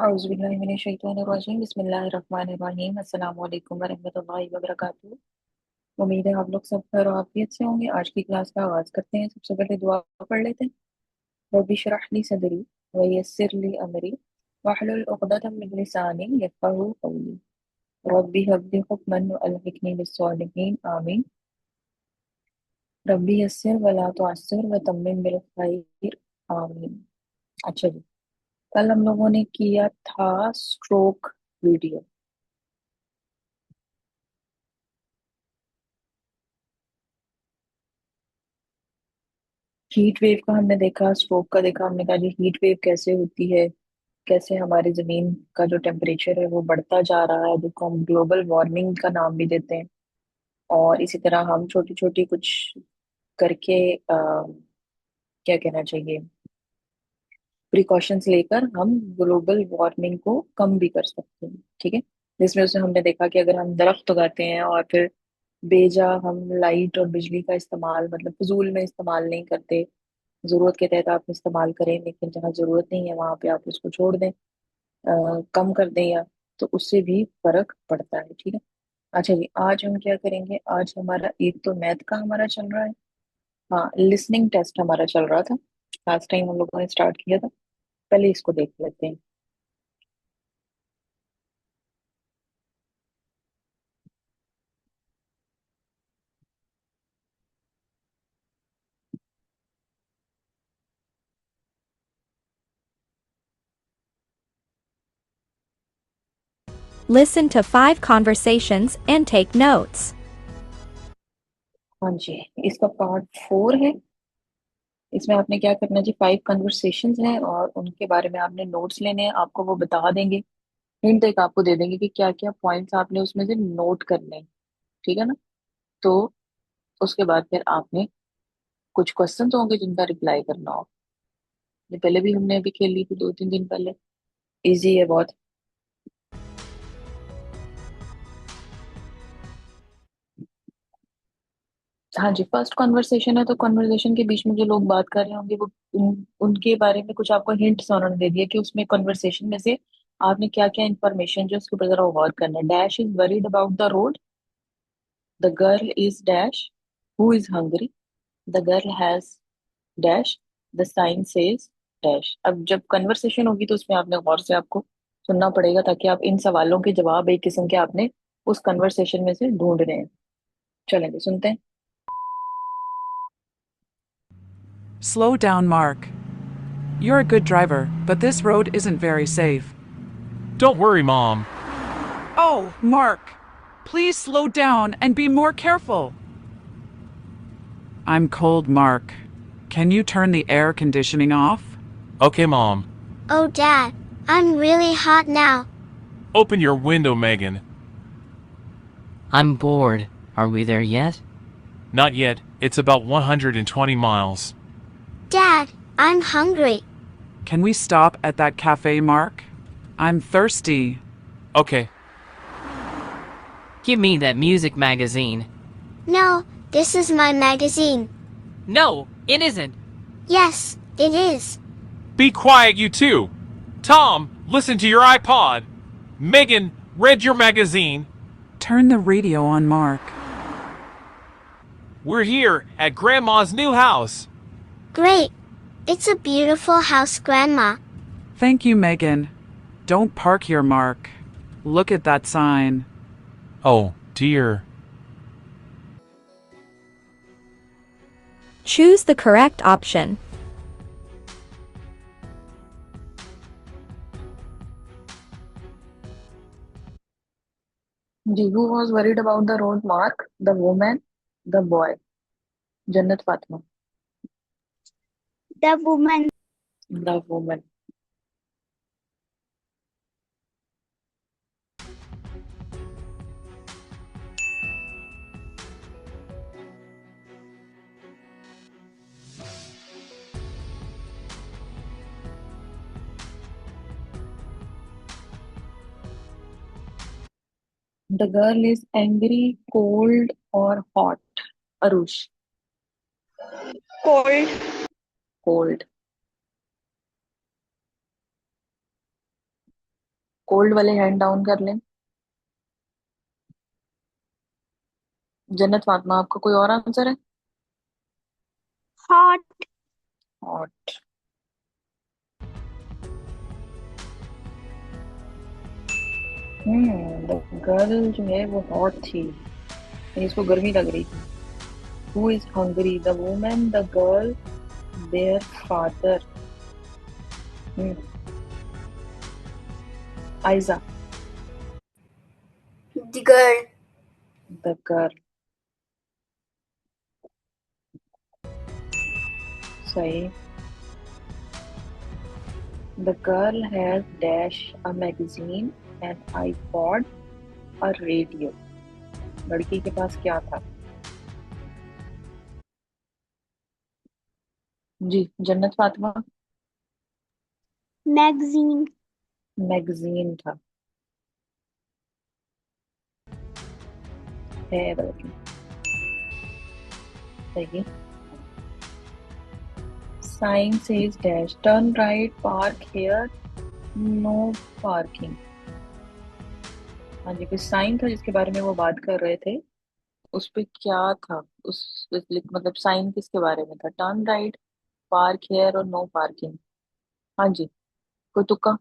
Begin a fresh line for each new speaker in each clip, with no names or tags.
औज़ुबिल्लाहिमिनश्शैतानिर्रजीम बिस्मिल्लाहिर्रहमानिर्रहीम अस्सलामु अलैकुम वरहमतुल्लाहि वबरकातुहू। उम्मीद है आप लोग सब खैर और आफियत से होंगे। आज की क्लास का आगाज़ करते हैं। सबसे पहले दुआ पढ़ लेते हैं। रब्बि इश्रह ली सदरी व यस्सिर ली अमरी वहलुल उक़दतम मिन लिसानी यफ़क़हू क़ौली रब्बि हब ली हुक्मन व अल्हिक़नी बिस्सॉलिहीन आमीन। रब्बि यस्सिर व ला तुअस्सिर व तम्मिम बिल खैर आमीन। अच्छा जी, कल हम लोगों ने किया था स्ट्रोक वीडियो। हीट वेव का हमने देखा, स्ट्रोक का देखा। हमने कहा जी हीट वेव कैसे होती है, कैसे हमारी जमीन का जो टेम्परेचर है वो बढ़ता जा रहा है, जिसको हम ग्लोबल वार्मिंग का नाम भी देते हैं। और इसी तरह हम छोटी छोटी कुछ करके क्या कहना चाहिए, प्रिकॉशंस लेकर हम ग्लोबल वार्मिंग को कम भी कर सकते हैं। ठीक है, जिसमें उसमें हमने देखा कि अगर हम दरख्त उगाते हैं और फिर बेजा हम लाइट और बिजली का इस्तेमाल, मतलब फजूल में इस्तेमाल नहीं करते, जरूरत के तहत आप इस्तेमाल करें, लेकिन जहाँ जरूरत नहीं है वहां पे आप उसको छोड़ दें, कम कर दें, या तो उससे भी फर्क पड़ता है। ठीक है। अच्छा जी, आज हम क्या करेंगे? आज हमारा एक तो मैथ का हमारा चल रहा है, हाँ लिसनिंग टेस्ट हमारा चल रहा था, लास्ट टाइम हम लोगों ने स्टार्ट किया था। पहले इसको देख लेते हैं।
Listen to 5 conversations and take notes.
हाँ जी, इसका पार्ट 4 है। इसमें आपने क्या करना है जी, 5 कन्वर्सेशंस हैं और उनके बारे में आपने नोट्स लेने हैं। आपको वो बता देंगे, हिंट एक आपको दे देंगे कि क्या क्या पॉइंट्स आपने उसमें से नोट करने हैं। ठीक है ना? तो उसके बाद फिर आपने कुछ क्वेश्चंस होंगे जिनका रिप्लाई करना हो। ये पहले भी हमने अभी खेल ली थी 2-3 दिन पहले। इजी है बहुत। हाँ जी, फर्स्ट कॉन्वर्सेशन है, तो कॉन्वर्सेशन के बीच में जो लोग बात कर रहे होंगे वो उनके बारे में कुछ आपको हिंट्स उन्होंने दे दिया कि उसमें कॉन्वर्सेशन में से आपने क्या क्या इन्फॉर्मेशन जो उसके ऊपर जरा गौर करना है। Dash is worried about the road, the girl is dash, who is hungry, the girl has dash, the sign says dash. अब जब कन्वर्सेशन होगी तो उसमें आपने गौर से आपको सुनना पड़ेगा, ताकि आप इन सवालों के जवाब एक किस्म के आपने उस कन्वर्सेशन में से ढूंढ रहे हैं। चलेंगे, सुनते हैं।
Slow down, Mark. You're a good driver, but this road isn't very safe.
Don't worry, Mom.
Oh, Mark! Please slow down and be more careful. I'm cold, Mark. Can you turn the air conditioning off?
Okay, Mom.
Oh, Dad, I'm really hot now.
Open your window, Megan.
I'm bored. Are we there yet?
Not yet. It's about 120 miles.
Dad, I'm hungry.
Can we stop at that cafe, Mark? I'm thirsty.
Okay.
Give me that music magazine.
No, this is my magazine.
No, it isn't.
Yes, it is.
Be quiet, you two. Tom, listen to your iPod. Megan, read your magazine.
Turn the radio on, Mark.
We're here at Grandma's new house.
Great. It's a beautiful house, Grandma.
Thank you, Megan. Don't park here, Mark. Look at that sign.
Oh, dear.
Choose the correct option.
Ji, who was worried about the road? Mark, the woman, the boy? जन्नत Fatima.
The woman.
The woman. The girl is angry, cold or hot? Arush.
Cold.
Cold. Cold वाले hand down कर लें। जन्नत फातिमा, आपका कोई और answer है?
Hot.
Hot. Girl जो है वो हॉट थी, यानी इसको गर्मी लग रही थी। Who is hungry, the women, the girl, their father? Aiza.
The girl.
The girl. सही। The girl has dash a magazine, an iPod, a radio. लड़की के पास क्या था? जी, जन्नत फातिमा।
Magazine.
मैगजीन था। है बल्कि। सही। Sign says dash, turn right, park here, no parking. हाँ जी, कोई साइन था जिसके बारे में वो बात कर रहे थे। उस पे क्या था? मतलब साइन किसके बारे में था? टर्न राइट, पार्क हियर और नो पार्किंग। हाँ जी। कोई तुक्का?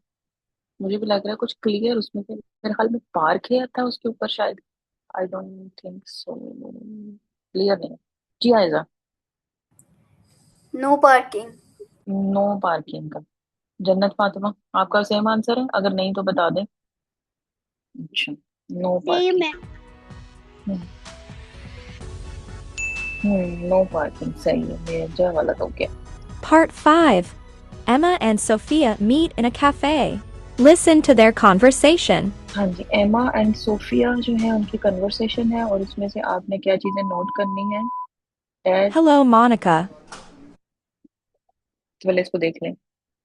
मुझे भी लग रहा है कुछ क्लियर उसमें से, मेरे ख्याल में पार्क हियर था उसके ऊपर शायद। I don't think so. Clear नहीं है। जी Aiza.
No parking.
No parking का। जन्नत फातिमा, आपका सेम आंसर है? अगर नहीं तो बता दें। अच्छा, no
Same.
Parking. No parking सही है, मेरा जय गलत हो गया।
Part 5. Emma and Sophia meet in a cafe. Listen to their conversation.
हाँ जी, एमा एंड सोफिया जो है उनकी कन्वर्सेशन है, और इसमें से आपने क्या चीजें नोट करनी है? डैश।
Hello, Monica.
पहले इसको देख लें।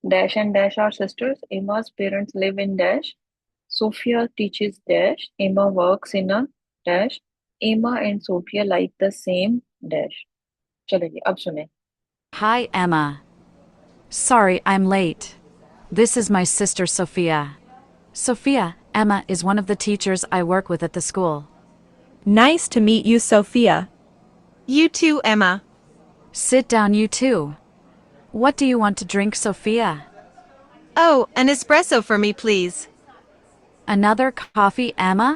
Dash and dash are sisters, Emma's parents live in dash, Sophia teaches dash, Emma works in a dash, Emma and Sophia like the same dash. चलिए अब सुने।
Hi, Emma. Sorry I'm late. This is my sister Sophia. Sophia, Emma is one of the teachers I work with at the school.
Nice to meet you, Sophia.
You too, Emma.
Sit down, you two. What do you want to drink, Sophia?
Oh, an espresso for me, please.
Another coffee, Emma?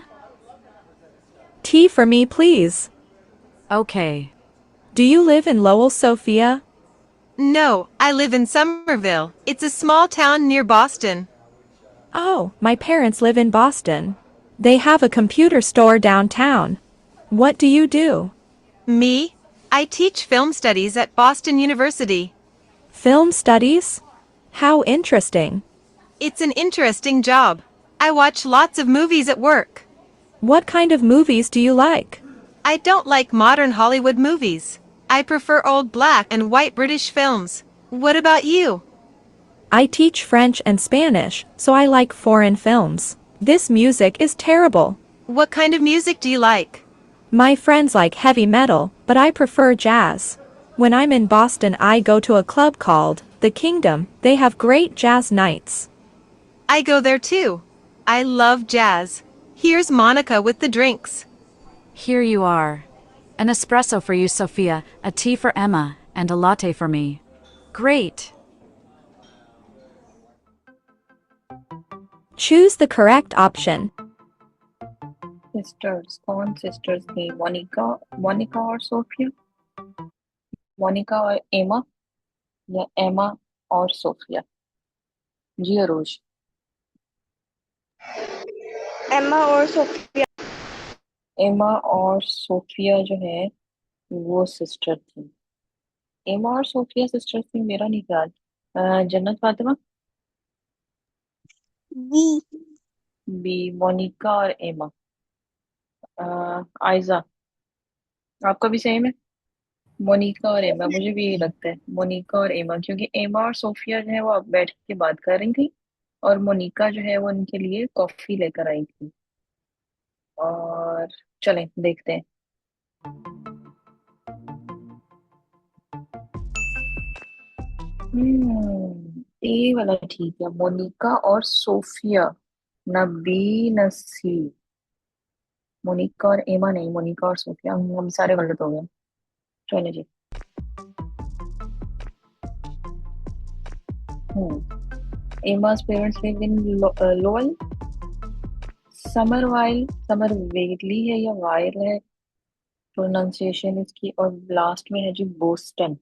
Tea for me, please.
Okay.
Do you live in Lowell, Sophia?
No, I live in Somerville. It's a small town near Boston.
Oh, my parents live in Boston. They have a computer store downtown. What do you do?
Me? I teach film studies at Boston University.
Film studies? How interesting.
It's an interesting job. I watch lots of movies at work.
What kind of movies do you like?
I don't like modern Hollywood movies. I prefer old black and white British films. What about you?
I teach French and Spanish, so I like foreign films. This music is terrible.
What kind of music do you like?
My friends like heavy metal, but I prefer jazz. When I'm in Boston, I go to a club called The Kingdom. They have great jazz nights.
I go there too. I love jazz. Here's Monica with the drinks.
Here you are. An espresso for you, Sophia, a tea for Emma, and a latte for me. Great.
Choose the correct option.
Sisters, कौन sisters थी? मोनिका, मोनिका और Sophia, Monika और एमा, या Emma और Sophia? जी अरोज।
Emma or Sophia.
एमा और सोफिया जो है वो सिस्टर थी। एमा और सोफिया सिस्टर थी, मेरा नहीं ख्याल। जन्नत फातिमा।
B.
बी, मोनिका और एमा। आयजा, आपका भी सेम है? मोनिका और एमा, मुझे भी यही लगता है, मोनिका और एमा, क्योंकि एमा और सोफिया जो है वो अब बैठ के बात कर रही थी, और मोनिका जो है वो उनके लिए कॉफी लेकर आई थी। और चलें देखते हैं। ए वाला ठीक है, मोनिका और सोफिया ना बी ना सी। मोनिका और एमा नहीं, मोनिका और सोफिया, हम सारे गलत हो गए। चलो जी। Emma's parents live in Lowell. Somerville, Somerville है या वाइल है प्रोनाउंसिएशन इसकी, और लास्ट में है जी बोस्टन।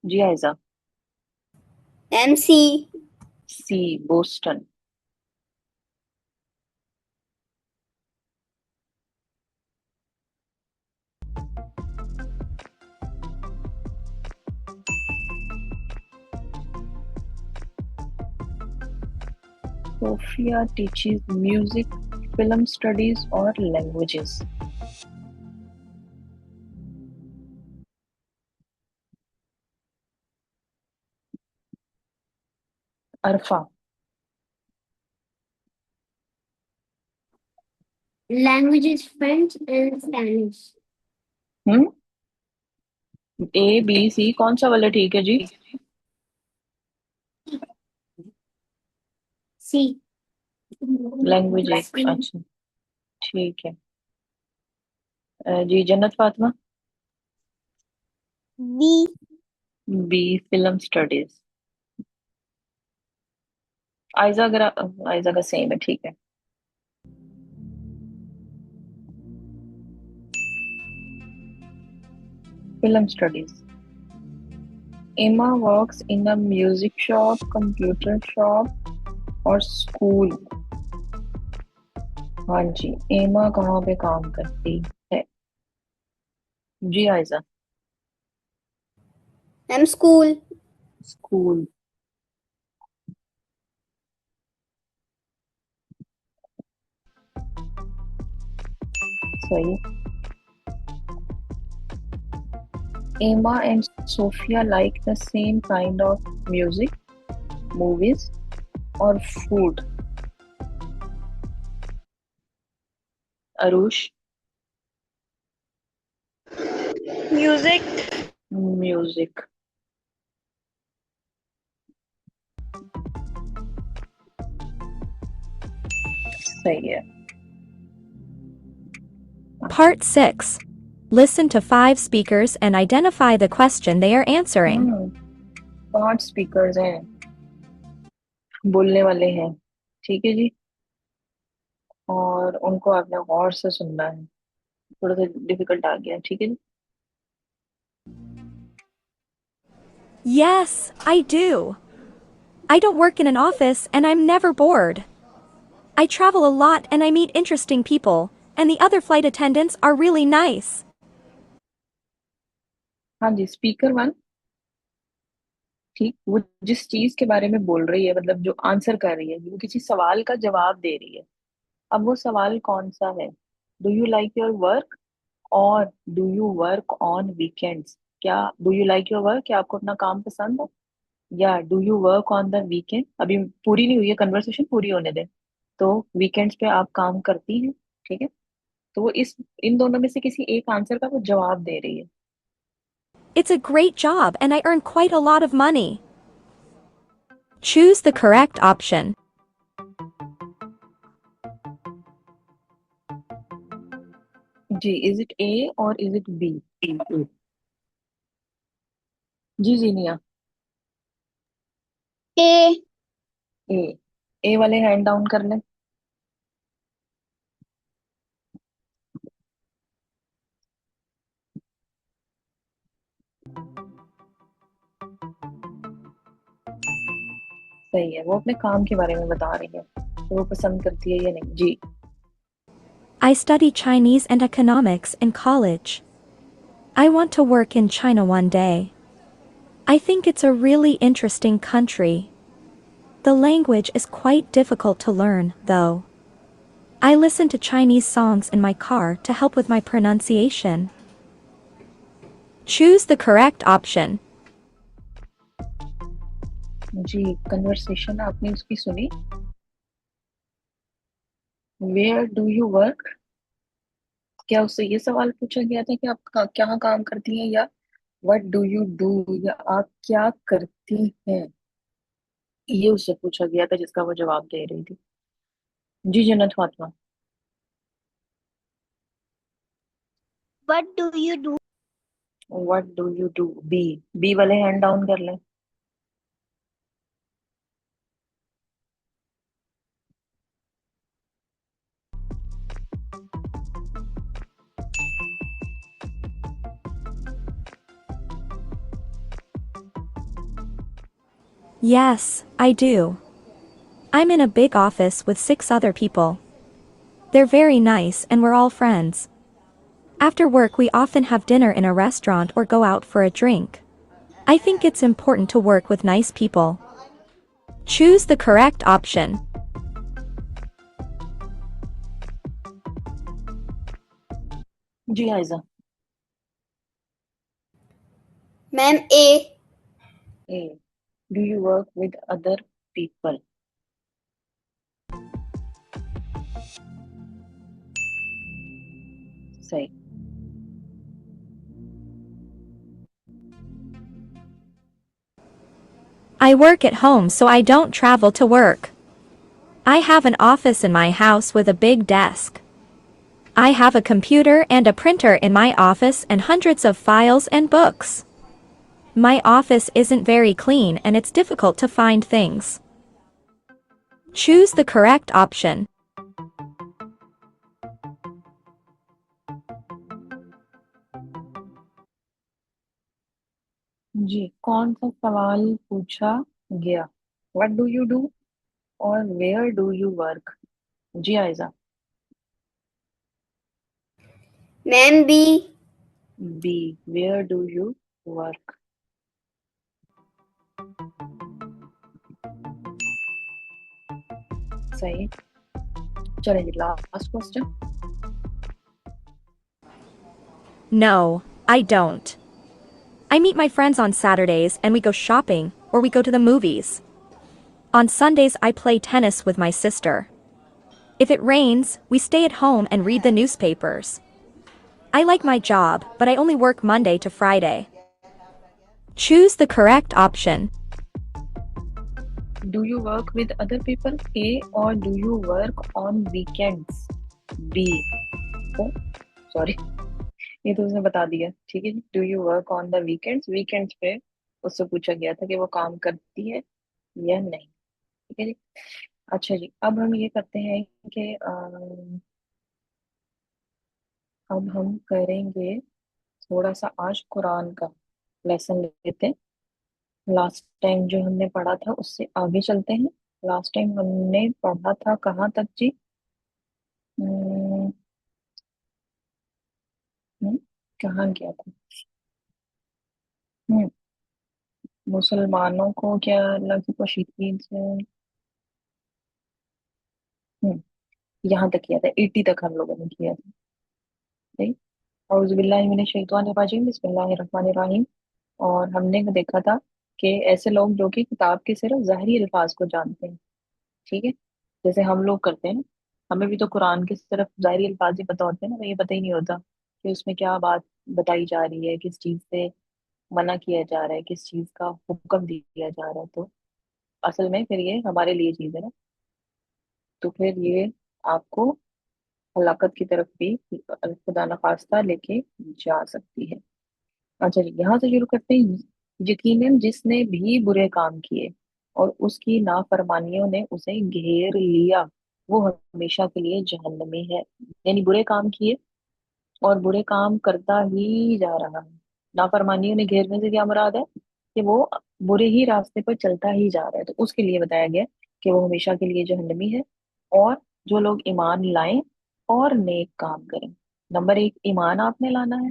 जी Aiza.
MC.
C, Boston. Sophia teaches music, film studies or languages. Arfa.
Languages French and Spanish.
हम्म ए बी सी कौन सा वाला ठीक है जी?
C.
लैंग्वेज एक, अच्छा ठीक है। जी Jannat Fatima.
B.
B, film studies. Aiza, अगर आयजा का सेम है, ठीक है। Film studies. Emma works in a music shop, computer shop और स्कूल। हाँ जी, एमा कहाँ पे काम करती है? जी आयजा।
M. School.
स्कूल। सही। Emma and Sophia like the same kind of music, movies, or food. Arush,
Music.
music. सही है।
Part 6. Listen to 5 speakers and identify the question they are answering.
5 speakers हैं, बोलने वाले हैं, ठीक है जी। और उनको आपने गौर से सुनना है। थोड़ा सा डिफिकल्ट आ गया, ठीक है जी।
Yes, I do. I don't work in an office and I'm never bored. I travel a lot and I meet interesting people, and the other flight attendants are really nice.
हाँ जी, speaker 1। ठीक, वो जिस चीज के बारे में बोल रही है, मतलब जो आंसर कर रही है, वो किसी सवाल का जवाब दे रही है। अब वो सवाल कौन सा है? Do you like your work, और do you work on weekends? क्या do you like your work, क्या आपको अपना काम पसंद है? या do you work on the weekend? अभी पूरी नहीं हुई है कन्वर्सेशन, पूरी होने दें। तो वीकेंड्स पे आप काम करती हैं, ठीक है। तो वो इस इन दोनों में से किसी एक आंसर का वो जवाब दे रही है।
It's a great job and I earn quite a lot of money. Choose the correct option.
जी, इज इट ए और इज इट बी? जी जीनिया।
A.
ए। ए वाले हैंड डाउन कर लें। सही है, वो अपने काम के बारे में बता रही है तो वो पसंद करती है या नहीं। जी।
I study Chinese and economics in college. I want to work in China one day. I think it's a really interesting country. The language is quite difficult to learn, though. I listen to Chinese songs in my car to help with my pronunciation. Choose the correct option.
जी, conversation आपने उसकी सुनी। Where do you work? क्या उससे ये सवाल पूछा गया था कि आप क्या काम करती हैं, या व्हाट डू यू डू, या आप क्या करती हैं? ये उससे पूछा गया था जिसका वो जवाब दे रही थी। जी Jannat Fatima.
What do you do?
What do you do? B वाले हैंड डाउन कर लें।
Yes, I do. I'm in a big office with 6 other people. They're very nice and we're all friends. After work, we often have dinner in a restaurant or go out for a drink. I think it's important to work with nice people. Choose the correct option.
जी Aiza.
Ma'am A.
A, do you work with other people? सही।
I work at home so I don't travel to work. I have an office in my house with a big desk. I have a computer and a printer in my office and hundreds of files and books. My office isn't very clean and it's difficult to find things. Choose the correct option.
जी कौन सा सवाल पूछा गया? What do you do और where do you work? जी Aiza.
Ma'am B.
B, where do you work? सही। चलिए last question.
No, I don't. I meet my friends on Saturdays and we go shopping or we go to the movies. On Sundays, I play tennis with my sister. If it rains, we stay at home and read the newspapers. I like my job, but I only work Monday to Friday. Choose the correct option.
Do you work with other people? A, और do you work on weekends? B. Oh sorry, ये तो उसने बता दिया। ठीक है जी, do you work on the weekends? Weekends पे उससे पूछा गया था कि वो काम करती है या नहीं। ठीक है जी। अच्छा जी, अब हम ये करते हैं कि अब हम करेंगे थोड़ा सा आज कुरान का लेसन लेते हैं। लास्ट टाइम जो हमने पढ़ा था उससे आगे चलते हैं। लास्ट टाइम हमने पढ़ा था कहाँ तक जी? हम्म, हम्म, कहाँ गया था? हम्म, मुसलमानों को क्या अल्लाह की तौहीद से। हम्म, यहाँ तक किया था, 80 तक हम लोगों ने किया था। सही। औज़ुबिल्लाहि मिनश शैतानिर रजीम, बिस्मिल्लाहिर रहमानिर रहीम। और हमने देखा था कि ऐसे लोग जो कि किताब के सिर्फ ज़ाहिरी अल्फाज को जानते हैं। ठीक है, जैसे हम लोग करते हैं ना। हमें भी तो कुरान के सिर्फ ज़ाहिरी अल्फाज ही पता होते हैं ना, हमें ये पता ही नहीं होता कि उसमें क्या बात बताई जा रही है, किस चीज़ से मना किया जा रहा है, किस चीज़ का हुक्म दिया जा रहा है। तो असल में फिर ये हमारे लिए चीज़ है ना। तो फिर ये आपको हलाकत की तरफ भी खुदा न खास्ता लेके जा सकती है। अच्छा जी, यहाँ से शुरू करते हैं। यकीनन जिसने भी बुरे काम किए और उसकी नाफरमानियों ने उसे घेर लिया, वो हमेशा के लिए जहन्नमी है। यानी बुरे काम किए और बुरे काम करता ही जा रहा है। नाफरमानियों ने घेरने से क्या मुराद है? कि वो बुरे ही रास्ते पर चलता ही जा रहा है, तो उसके लिए बताया गया कि वो हमेशा के लिए जहन्नमी है। और जो लोग ईमान लाएं और नेक काम करें। नंबर एक, ईमान आपने लाना है।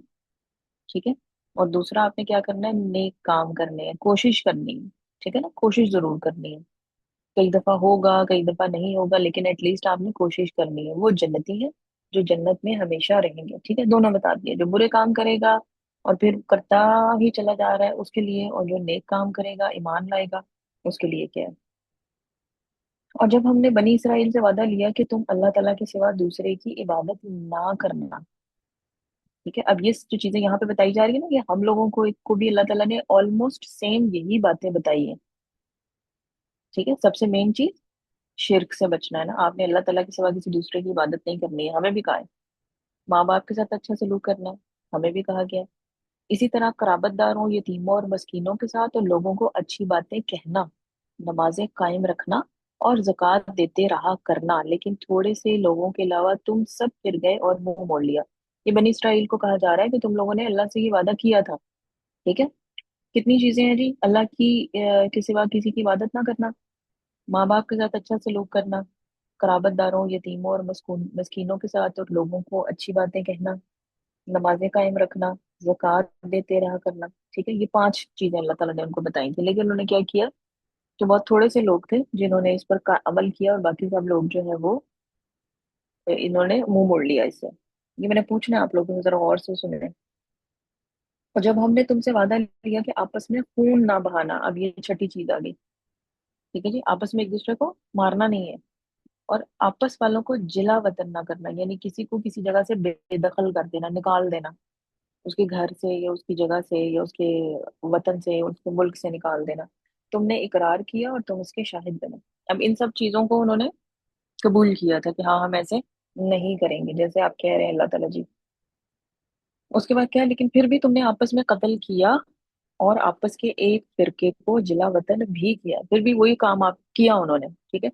ठीक है। और दूसरा, आपने क्या करना है? नेक काम करने हैं, कोशिश करनी है। ठीक है ना, कोशिश जरूर करनी है। कई दफा होगा, कई दफा नहीं होगा, लेकिन एटलीस्ट आपने कोशिश करनी है। वो जन्नती है जो जन्नत में हमेशा रहेंगे। ठीक है, दोनों बता दिए। जो बुरे काम करेगा और फिर करता ही चला जा रहा है उसके लिए, और जो नेक काम करेगा, ईमान लाएगा, उसके लिए क्या है। और जब हमने बनी इसराइल से वादा लिया कि तुम अल्लाह ताला के सिवा दूसरे की इबादत ना करना। ठीक है, अब ये जो चीजें यहाँ पे बताई जा रही है ना, ये हम लोगों को भी अल्लाह ताला ने ऑलमोस्ट सेम यही बातें बताई है। ठीक है, सबसे मेन चीज शिर्क से बचना है ना, आपने अल्लाह ताला के सिवा किसी दूसरे की इबादत नहीं करनी है, हमें भी कहा है। माँ बाप के साथ अच्छा सलूक करना है, हमें भी कहा गया है। इसी तरह कराबतदारों, यतीमों और मस्कीनों के साथ और लोगों को अच्छी बातें कहना, नमाजें कायम रखना और ज़कात देते रहा करना। लेकिन थोड़े से लोगों के अलावा तुम सब फिर गए और मुंह मोड़ लिया। ये बनी इसराइल को कहा जा रहा है कि तुम लोगों ने अल्लाह से ये वादा किया था। ठीक है, कितनी चीजें हैं जी, अल्लाह की के सिवा किसी की इबादत ना करना, माँ बाप के साथ अच्छा सलूक करना, कराबतदारों, यतीमों और मस्कीनों के साथ और लोगों को अच्छी बातें कहना, नमाजें कायम रखना, ज़कात देते रहा करना। ठीक है, ये 5 चीजें अल्लाह ताला ने उनको बताई थी, लेकिन उन्होंने क्या किया कि बहुत थोड़े से लोग थे जिन्होंने इस पर अमल किया, और बाकी सब लोग जो है वो इन्होंने मुंह मोड़ लिया इससे। ये मैंने पूछना है आप लोगों को, जरा और से सुने। और जब हमने तुमसे वादा लिया कि आपस में खून ना बहाना, अब ये छठी चीज आ गई। ठीक है जी, आपस में एक दूसरे को मारना नहीं है, और आपस वालों को जिला वतन ना करना, यानी किसी को किसी जगह से बेदखल कर देना, निकाल देना, उसके घर से या उसकी जगह से या उसके वतन से, उसके मुल्क से निकाल देना। तुमने इकरार किया और तुम उसके शाहिद बने। अब इन सब चीजों को उन्होंने कबूल किया था कि हाँ हम ऐसे नहीं करेंगे जैसे आप कह रहे हैं अल्लाह ताला जी। उसके बाद क्या है, लेकिन फिर भी तुमने आपस में कत्ल किया और आपस के एक फिरके को जिला वतन भी किया, फिर भी वही काम आप किया उन्होंने। ठीक है,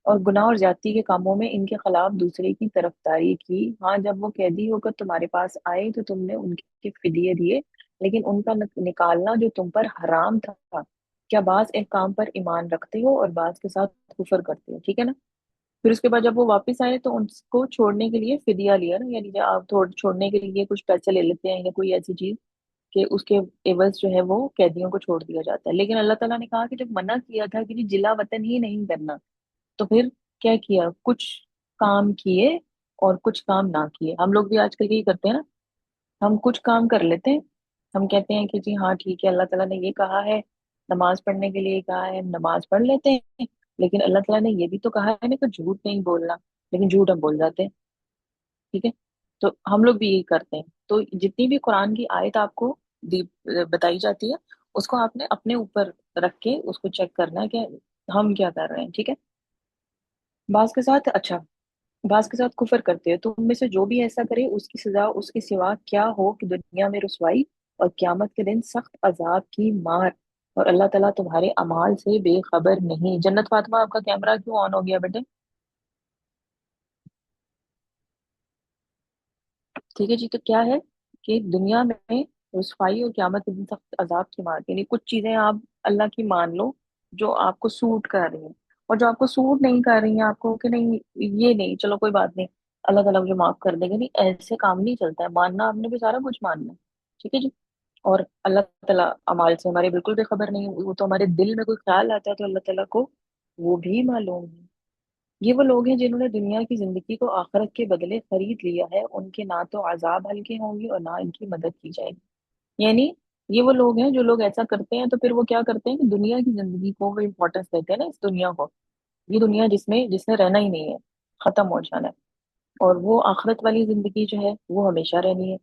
और गुनाह और ज्यादती के कामों में इनके खिलाफ दूसरे की तरफदारी की। हाँ, जब वो कैदी होकर तुम्हारे पास आए तो तुमने उनके फिदिये दिए, लेकिन उनका निकालना जो तुम पर हराम था। क्या बाज एक काम पर ईमान रखते हो और बाज के साथ कुफर करते हो? ठीक है ना। फिर उसके बाद जब वो वापस आए तो उनको छोड़ने के लिए फिदिया लिया ना, यानी जब आप छोड़ने के लिए कुछ पैसे ले लेते हैं या कोई ऐसी चीज कि उसके एवज जो है वो कैदियों को छोड़ दिया जाता है। लेकिन अल्लाह ताला ने कहा कि जब मना किया था कि जी जिला वतन ही नहीं करना, तो फिर क्या किया, कुछ काम किए और कुछ काम ना किए। हम लोग भी आजकल यही करते हैं ना, हम कुछ काम कर लेते हैं, हम कहते हैं कि जी हाँ ठीक है, अल्लाह ताला ने ये कहा है, नमाज पढ़ने के लिए कहा है, नमाज पढ़ लेते हैं। लेकिन अल्लाह ताला ने ये भी तो कहा है ना कि झूठ नहीं बोलना, लेकिन झूठ हम बोल जाते हैं। ठीक है, तो हम लोग भी यही करते हैं। तो जितनी भी कुरान की आयत आपको दी बताई जाती है, उसको आपने अपने ऊपर रख के उसको चेक करना है कि हम क्या कर रहे हैं। ठीक है, बास के साथ अच्छा, बास के साथ कुफर करते हैं, तुम में से जो भी ऐसा करे उसकी सजा उसके सिवा क्या हो कि दुनिया में रुसवाई और क्यामत के दिन सख्त अजाब की मार। और अल्लाह ताला तुम्हारे अमाल से बेखबर नहीं। जन्नत फातिमा, आपका कैमरा क्यों ऑन हो गया बेटे? ठीक है जी, तो क्या है कि दुनिया में रुसवाई और क्यामत के दिन सख्त अजाब की मार, यानी कुछ चीजें आप अल्लाह की मान लो जो आपको सूट कर रही हैं, और जो आपको सूट नहीं कर रही हैं, आपको कि नहीं ये नहीं, चलो कोई बात नहीं, अल्लाह ताला जो माफ कर देंगे, नहीं ऐसे काम नहीं चलता है। मानना आपने भी सारा कुछ मानना है। ठीक है जी, और अल्लाह ताला अमाल से हमारे बिल्कुल बेखबर नहीं है, वो तो हमारे दिल में कोई ख्याल आता है तो अल्लाह ताला को वो भी मालूम है। ये वो लोग हैं जिन्होंने दुनिया की जिंदगी को आखिरत के बदले खरीद लिया है, उनके ना तो अजाब हल्के होंगे और ना इनकी मदद की जाएगी। यानी ये वो लोग हैं जो लोग ऐसा करते हैं, तो फिर वो क्या करते हैं कि दुनिया की जिंदगी को वो इम्पोर्टेंस देते हैं ना, इस दुनिया को, ये दुनिया जिसमें जिसने रहना ही नहीं है, खत्म हो जाना है। और वो आखिरत वाली जिंदगी जो है वो हमेशा रहनी है।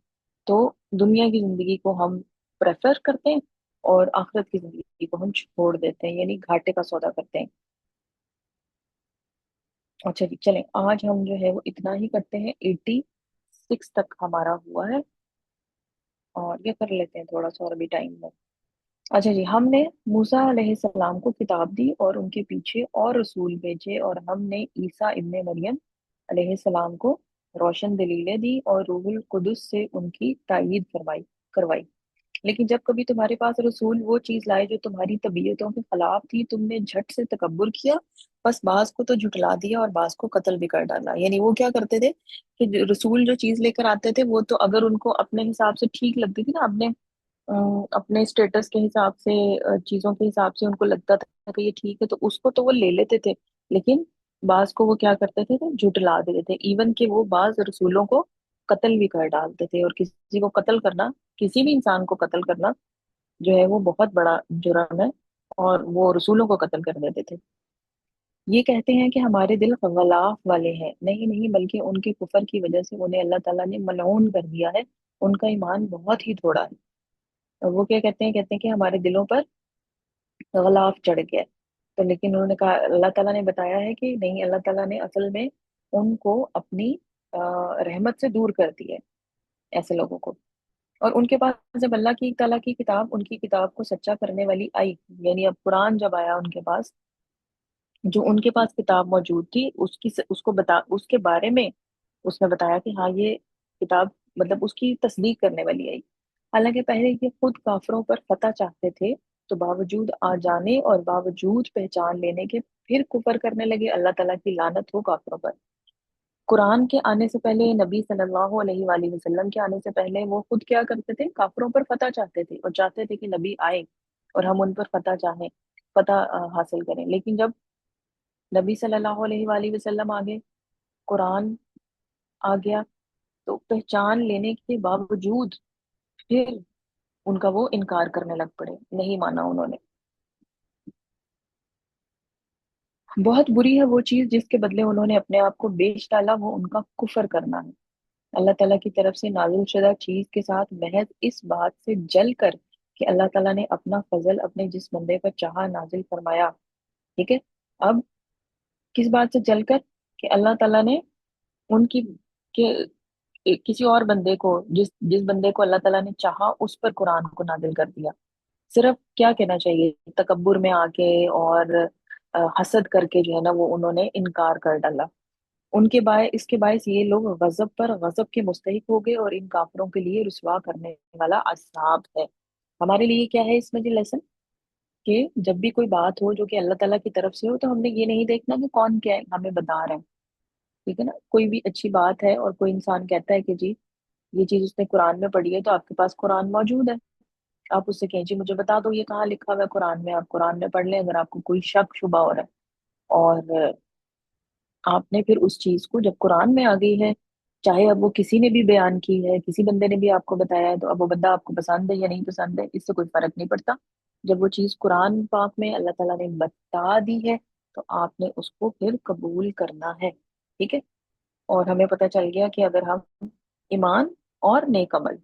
तो दुनिया की जिंदगी को हम प्रेफर करते हैं और आखिरत की जिंदगी को हम छोड़ देते हैं, यानी घाटे का सौदा करते हैं। अच्छा जी, चलें आज हम जो है वो इतना ही करते हैं, 86 तक हमारा हुआ है, और ये कर लेते हैं थोड़ा सा और भी टाइम में। अच्छा जी, हमने मूसा अलैहिस्सलाम को किताब दी और उनके पीछे और रसूल भेजे, और हमने ईसा इब्ने मरियम अलैहिस्सलाम को रोशन दलीलें दी और रूहुल कुदस से उनकी तायीद करवाई करवाई। लेकिन जब कभी तुम्हारे पास रसूल वो चीज लाए जो तुम्हारी तबीयतों के खिलाफ थी, तुमने झट से तकब्बुर किया, बस बाज को तो झुटला दिया और बाज को कत्ल भी कर डाला। यानी वो क्या करते थे कि रसूल जो चीज लेकर आते थे, वो तो अगर उनको अपने हिसाब से ठीक लगती थी ना, अपने स्टेटस के हिसाब से, चीजों के हिसाब से उनको लगता था कि ये ठीक है, तो उसको तो वो ले लेते थे। लेकिन बाज को वो क्या करते थे तो झुटला देते थे, इवन कि वो बाज रसूलों को कत्ल भी कर डालते थे। और किसी को कत्ल करना, किसी भी इंसान को कत्ल करना जो है वो बहुत बड़ा जुर्म है, और वो रसूलों को कत्ल कर देते थे। ये कहते हैं कि हमारे दिल गलाफ वाले हैं, नहीं नहीं, बल्कि उनके कुफर की वजह से उन्हें अल्लाह ताला ने मलऊन कर दिया है, उनका ईमान बहुत ही थोड़ा है। और वो क्या कहते हैं कि हमारे दिलों पर गलाफ चढ़ गया है। तो लेकिन उन्होंने कहा, अल्लाह ताला ने बताया है कि नहीं, अल्लाह ताला ने असल में उनको अपनी रहमत से दूर कर दिया है, ऐसे लोगों को। और उनके पास जब अल्लाह की ताला की किताब, उनकी किताब को सच्चा करने वाली आई, यानी अब कुरान जब आया उनके पास, जो उनके पास किताब मौजूद थी उसको बता, उसके बारे में उसने बताया कि हाँ ये किताब, मतलब उसकी तस्दीक करने वाली आई। हालांकि पहले ये खुद काफिरों पर फतह चाहते थे, तो बावजूद आ जाने और बावजूद पहचान लेने के फिर कुफर करने लगे। अल्लाह ताला की लानत हो काफिरों पर। कुरान के आने से पहले, नबी सल्लल्लाहु अलैहि वसल्लम के आने से पहले, वो खुद क्या करते थे, काफिरों पर फतह चाहते थे और चाहते थे कि नबी आए और हम उन पर फतह चाहें, फतह हासिल करें। लेकिन जब नबी सल्लल्लाहु अलैहि वसल्लम आ गए, कुरान आ गया, तो पहचान लेने के बावजूद फिर उनका वो इनकार करने लग पड़े, नहीं माना उन्होंने। बहुत बुरी है वो चीज जिसके बदले उन्होंने अपने आप को बेच डाला, वो उनका कुफर करना है। अल्लाह ताला की तरफ से नाजिल शुदा चीज के साथ महज इस बात से जल कर कि अल्लाह ताला ने अपना फजल अपने जिस बंदे पर चाहा नाजिल फरमाया, ठीक है। अब किस बात से जल कर, कि अल्लाह ताला ने उनकी के किसी और बंदे को, जिस जिस बंदे को अल्लाह ताला ने चाहा उस पर कुरान को नाजिल कर दिया। सिर्फ क्या कहना चाहिए, तकब्बुर में आके और हसद करके जो है ना, वो उन्होंने इनकार कर डाला। उनके बाय इसके बायस ये लोग गजब पर गजब के मुस्तहिक हो गए, और इन काफिरों के लिए रुसवा करने वाला अज़ाब है। हमारे लिए क्या है इसमें जो लेसन, कि जब भी कोई बात हो जो कि अल्लाह ताला की तरफ से हो, तो हमने ये नहीं देखना कि कौन क्या है, हमें बता रहा है। ठीक है ना, कोई भी अच्छी बात है और कोई इंसान कहता है कि जी ये चीज उसने कुरान में पढ़ी है, तो आपके पास कुरान मौजूद है, आप उससे कहें जी मुझे बता दो ये कहाँ लिखा हुआ है कुरान में, आप कुरान में पढ़ लें अगर आपको कोई शक शुबा हो रहा है। और आपने फिर उस चीज को, जब कुरान में आ गई है, चाहे अब वो किसी ने भी बयान की है, किसी बंदे ने भी आपको बताया है, तो अब वो बंदा आपको पसंद है या नहीं पसंद है, इससे कोई फर्क नहीं पड़ता। जब वो चीज कुरान पाक में अल्लाह ताला ने बता दी है, तो आपने उसको फिर कबूल करना है। ठीक है। और हमें पता चल गया कि अगर हम ईमान और नेक अमल,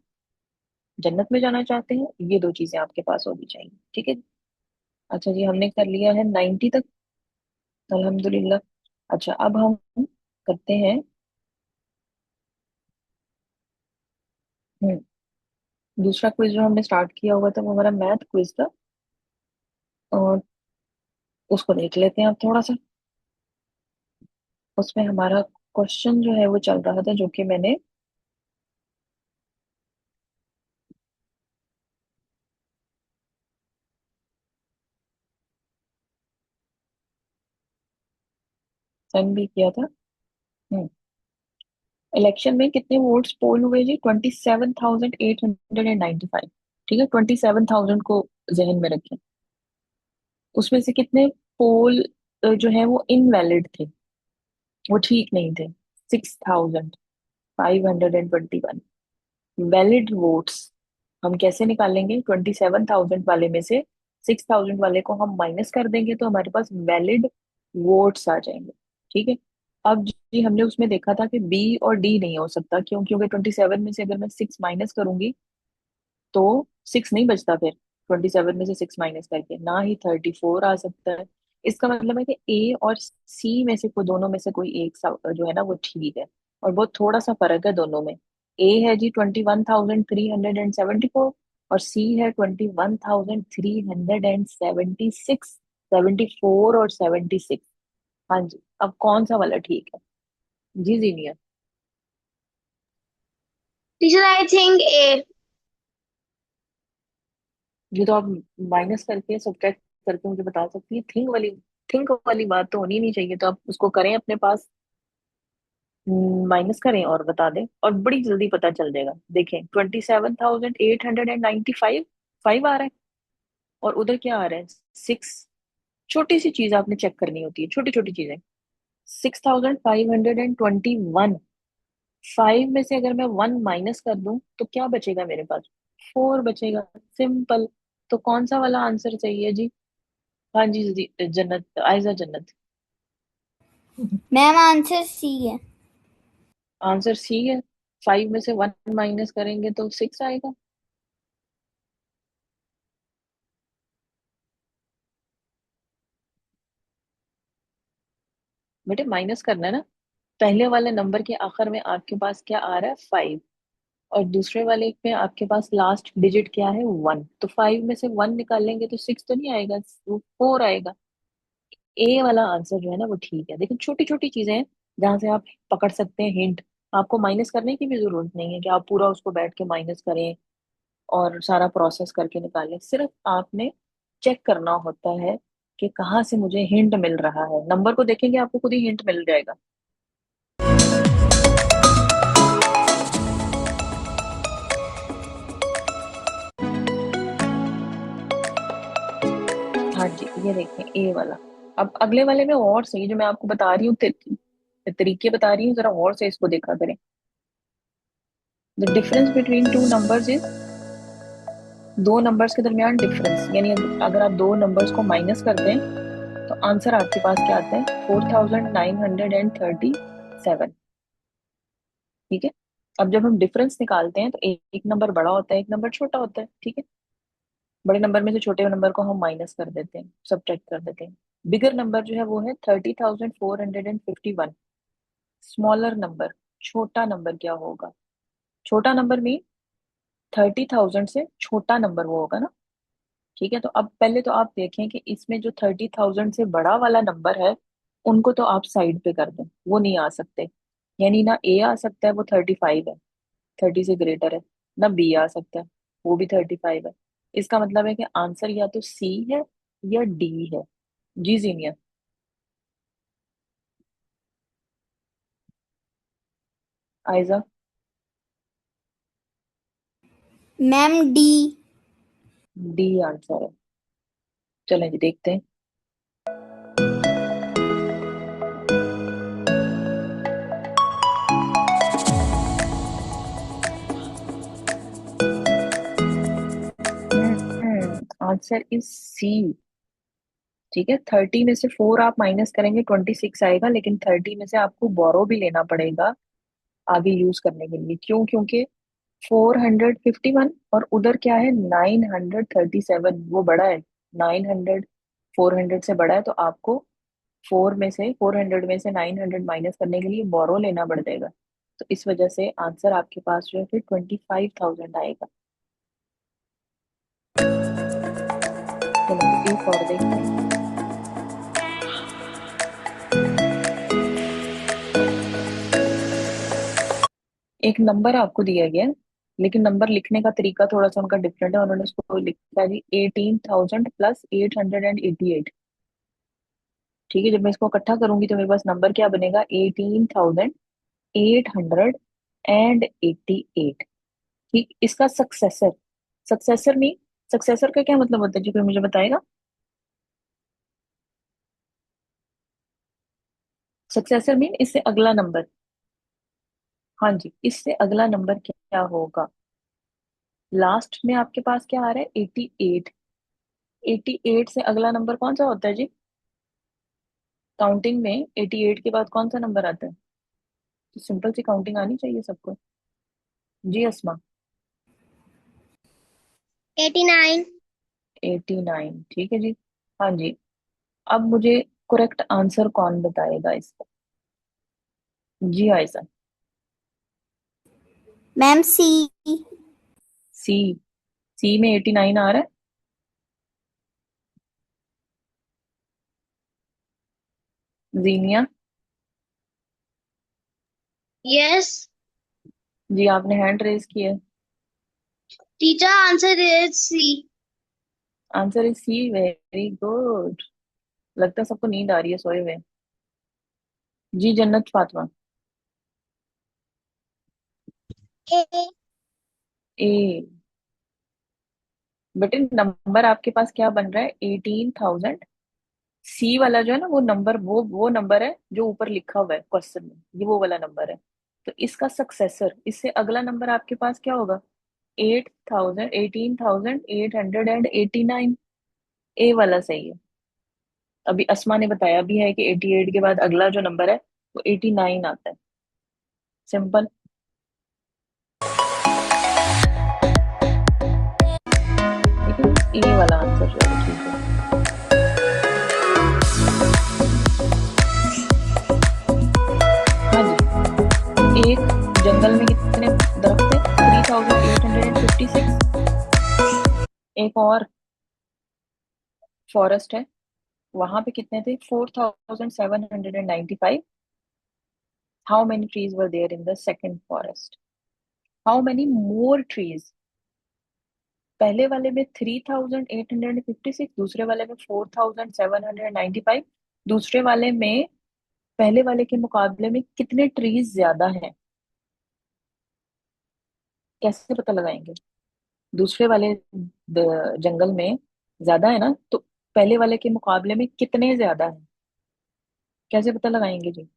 जन्नत में जाना चाहते हैं, ये दो चीजें आपके पास होनी चाहिए। ठीक है। अच्छा जी, हमने कर लिया है 90 तक, अल्हम्दुलिल्लाह। अच्छा, अब हम करते हैं, हम्म, दूसरा क्विज जो हमने स्टार्ट किया हुआ था वो हमारा मैथ क्विज था, और उसको देख लेते हैं अब थोड़ा सा। उसमें हमारा क्वेश्चन जो है वो चल रहा था, जो कि मैंने सेंड भी किया था। हम्म इलेक्शन में कितने वोट्स पोल हुए जी? 27,895। ठीक है, 27,000 को जहन में रखें। उसमें से कितने पोल जो है वो इनवैलिड थे, वो ठीक नहीं थे? 6,521 वैलिड वोट्स। हम कैसे निकालेंगे? 27,000 वाले में से 6,000 वाले को हम माइनस कर देंगे, तो हमारे पास वैलिड वोट्स आ जाएंगे। ठीक है। अब जी हमने उसमें देखा था कि बी और डी नहीं हो सकता, क्यों? क्योंकि 27 में से अगर मैं 6 माइनस करूंगी तो 6 नहीं बचता फिर, 27 में से 6 माइनस करके। ना ही 34 आ सकता है। इसका मतलब है कि ए और सी में से कोई, दोनों में से कोई एक जो है ना वो ठीक है। और बहुत थोड़ा सा फर्क है दोनों में। ए है जी 21,374, और सी है 21,376, 74 और 76। हाँ जी, अब कौन सा वाला ठीक है? जी जीनियर।
Teacher, I think A.
ये तो आप माइनस करके सब्ट्रैक्ट करके मुझे बता सकती है। थिंक वाली बात तो होनी नहीं चाहिए, तो आप उसको करें अपने पास, माइनस करें और बता दें, और बड़ी जल्दी पता चल जाएगा। देखें, 27,895, 5 आ रहा है, और उधर क्या आ रहा है? 6। छोटी सी चीज आपने चेक करनी होती है, छोटी छोटी चीजें। 6,521, 5 में से अगर मैं 1 माइनस कर दूं तो क्या बचेगा मेरे पास? 4 बचेगा। सिंपल। तो कौन सा वाला आंसर सही है जी? हाँ जी जी, जन्नत, आयजा जन्नत।
मैम आंसर सी है।
आंसर सी है। 5 में से 1 माइनस करेंगे तो 6 आएगा। बेटे माइनस करना है ना। पहले वाले नंबर के आखिर में आपके पास क्या आ रहा है, 5, और दूसरे वाले में आपके पास लास्ट डिजिट क्या है, 1। तो 5 में से 1 निकालेंगे तो 6 तो नहीं आएगा, 4 आएगा। ए वाला आंसर जो है ना वो ठीक है। देखिए छोटी छोटी चीजें हैं जहां से आप पकड़ सकते हैं हिंट। आपको माइनस करने की भी जरूरत नहीं है कि आप पूरा उसको बैठ के माइनस करें और सारा प्रोसेस करके निकालें। सिर्फ आपने चेक करना होता है कि कहाँ से मुझे हिंट मिल रहा है। नंबर को देखेंगे आपको खुद ही हिंट मिल जाएगा। हाँ जी, ये देखें ए वाला। अब अगले वाले में और सही जो मैं आपको बता रही हूँ, तरीके बता रही हूँ, जरा और से इसको देखा करें। The difference between two numbers is, दो नंबर्स के दरमियान डिफरेंस, यानी अगर आप दो नंबर्स को माइनस कर दें तो आंसर आपके पास क्या आता है, 4937। ठीक है। अब जब हम डिफरेंस निकालते हैं तो एक नंबर बड़ा होता है, एक नंबर छोटा होता है। ठीक है। बड़े नंबर में से छोटे नंबर को हम माइनस कर देते हैं, सब्ट्रैक्ट कर देते हैं। बिगर नंबर जो है वो है 30,451। स्मॉलर नंबर, छोटा नंबर क्या होगा, छोटा नंबर में 30,000 से छोटा नंबर वो होगा ना। ठीक है। तो अब पहले तो आप देखें कि इसमें जो 30,000 से बड़ा वाला नंबर है उनको तो आप साइड पे कर दें, वो नहीं आ सकते। यानी ना ए आ सकता है, वो 35 है, 30 से ग्रेटर है। ना बी आ सकता है, वो भी 35 है। इसका मतलब है कि आंसर या तो सी है या डी है। जी Zeenia. Aiza.
Ma'am D.
D answer है। चलें जी देखते हैं। Answer is C. ठीक है। 30 में से 4 आप माइनस करेंगे 26 आएगा, लेकिन 30 में से आपको बोरो भी लेना पड़ेगा आगे यूज करने के लिए। क्यों? क्योंकि 451 और उधर क्या है, 937, वो बड़ा है। 900 400 से बड़ा है, तो आपको 400 में से 900 माइनस करने के लिए बोरो लेना पड़ जाएगा। तो इस वजह से आंसर आपके पास जो है फिर 25,000 आएगा। चलो एक और देखते हैं। एक नंबर आपको दिया गया है, लेकिन नंबर लिखने का तरीका थोड़ा सा उनका डिफरेंट है। उन्होंने उसको लिखा है जी 18,000 प्लस 888। ठीक है। जब मैं इसको इकट्ठा करूंगी तो मेरे पास नंबर क्या बनेगा, 18,888। ठीक। इसका सक्सेसर, सक्सेसर में, सक्सेसर का क्या मतलब होता है जी, कोई मुझे बताएगा? सक्सेसर मीन इससे अगला नंबर। हाँ जी, इससे अगला नंबर क्या होगा। लास्ट में आपके पास क्या आ रहा है, 88। 88 से अगला नंबर कौन सा होता है जी? काउंटिंग में 88 के बाद कौन सा नंबर आता है? तो सिंपल सी काउंटिंग आनी चाहिए सबको। जी अस्मा।
89।
89। ठीक है जी। हाँ जी। अब मुझे करेक्ट आंसर कौन बताएगा इसका? जी आयसा।
मैम सी।
सी। सी में 89 आ रहा है। जीनिया।
यस
जी आपने हैंड रेज किया है।
Teacher, answer is C.
Answer is C, very good. लगता है सबको नींद आ रही है सोए हुए। जी जन्नत फातिमा।
ए।
ए। बेटे नंबर आपके पास क्या बन रहा है, 18,000। सी वाला जो है ना वो नंबर, वो नंबर है जो ऊपर लिखा हुआ है क्वेश्चन में, ये वो वाला नंबर है। तो इसका सक्सेसर, इससे अगला नंबर आपके पास क्या होगा, 18,889। ए वाला सही है। अभी अस्मा ने बताया भी है कि 88 के बाद अगला जो नंबर है वो 89 आता है। सिंपल। ठीक है। ए वाला आंसर जो है वो ठीक है। जंगल में कितने दरख्त थे? 3856। एक और फॉरेस्ट है, वहां पे कितने थे? 4795। How many trees were there in the second forest? How many more trees? पहले वाले में 3856, दूसरे वाले में 4795। दूसरे वाले में पहले वाले के मुकाबले में कितने ट्रीज ज्यादा हैं? कैसे पता लगाएंगे? दूसरे वाले जंगल में ज्यादा है ना, तो पहले वाले के मुकाबले में कितने ज्यादा है? कैसे पता लगाएंगे जी?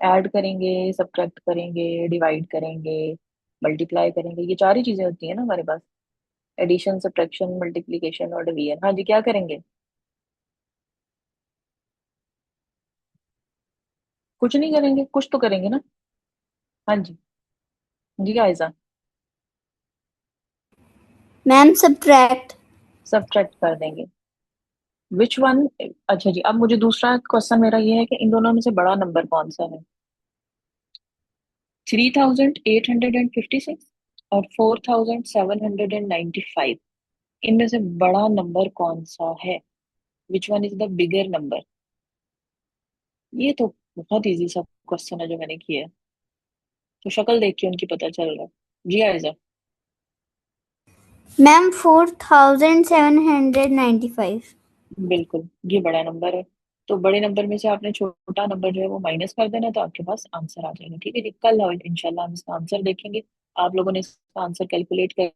ऐड करेंगे, सब्ट्रैक्ट करेंगे, डिवाइड करेंगे, मल्टीप्लाई करेंगे, ये चार ही चीजें होती है ना हमारे पास। एडिशन, सब्ट्रैक्शन, मल्टीप्लिकेशन और डिवीजन। हाँ जी, क्या करेंगे? कुछ नहीं करेंगे, कुछ तो करेंगे ना। हाँ जी। जी आयजा।
Ma'am subtract.
सब्ट्रैक्ट कर देंगे। Which one? अच्छा जी, अब मुझे दूसरा क्वेश्चन मेरा ये है कि इन दोनों में से बड़ा नंबर कौन सा है? 3856 और 4795। इनमें से बड़ा नंबर कौन सा है? Which one is the bigger number? ये तो बहुत इजी सा क्वेश्चन है जो मैंने किया है, तो शक्ल देख के उनकी पता चल रहा है। जी आयजा।
मैम 4795।
बिल्कुल, ये बड़ा नंबर है। तो बड़े नंबर में से आपने छोटा नंबर जो है वो माइनस कर देना, तो आपके पास आंसर आ जाएगा। ठीक है जी, कल इंशाल्लाह हम इसका आंसर देखेंगे। आप लोगों ने इसका आंसर कैलकुलेट कर